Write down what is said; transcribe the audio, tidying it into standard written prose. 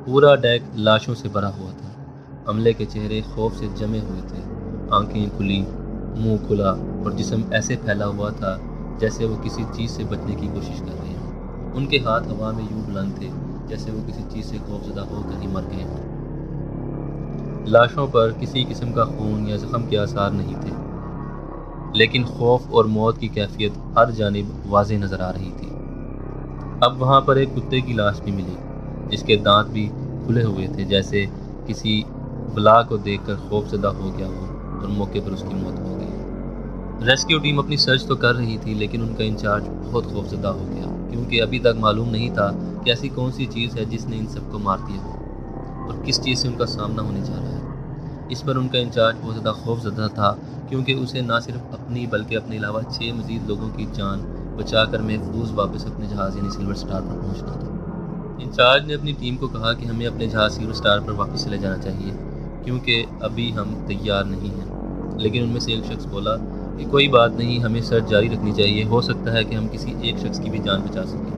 پورا ڈیک لاشوں سے بھرا ہوا تھا۔ عملے کے چہرے خوف سے جمے ہوئے تھے، آنکھیں کھلی، منہ کھلا اور جسم ایسے پھیلا ہوا تھا جیسے وہ کسی چیز سے بچنے کی کوشش کر رہے ہوں۔ ان کے ہاتھ ہوا میں یوں بلند تھے جیسے وہ کسی چیز سے خوفزدہ ہو کر ہی مر گئے ہوں۔ لاشوں پر کسی قسم کا خون یا زخم کے آثار نہیں تھے، لیکن خوف اور موت کی کیفیت ہر جانب واضح نظر آ رہی تھی۔ اب وہاں پر ایک کتے کی لاش بھی ملی، جس کے دانت بھی کھلے ہوئے تھے جیسے کسی بلا کو دیکھ کر خوف زدہ ہو گیا ہو اور موقع پر اس کی موت ہو گئی۔ ریسکیو ٹیم اپنی سرچ تو کر رہی تھی، لیکن ان کا انچارج بہت خوف زدہ ہو گیا، کیونکہ ابھی تک معلوم نہیں تھا کہ ایسی کون سی چیز ہے جس نے ان سب کو مار دیا ہو اور کس چیز سے ان کا سامنا ہونے جا رہا ہے۔ اس پر ان کا انچارج بہت زیادہ خوف زدہ تھا، کیونکہ اسے نہ صرف اپنی بلکہ اپنے علاوہ 6 مزید لوگوں کی جان بچا کر محفوظ واپس اپنے جہاز یعنی سلور سٹار پر پہنچنا تھا۔ انچارج نے اپنی ٹیم کو کہا کہ ہمیں اپنے جہاز سلور سٹار پر واپس چلے جانا چاہیے، کیونکہ ابھی ہم تیار نہیں ہیں۔ لیکن ان میں سے ایک شخص بولا کہ کوئی بات نہیں، ہمیں سرچ جاری رکھنی چاہیے، ہو سکتا ہے کہ ہم کسی ایک شخص کی بھی جان بچا سکیں۔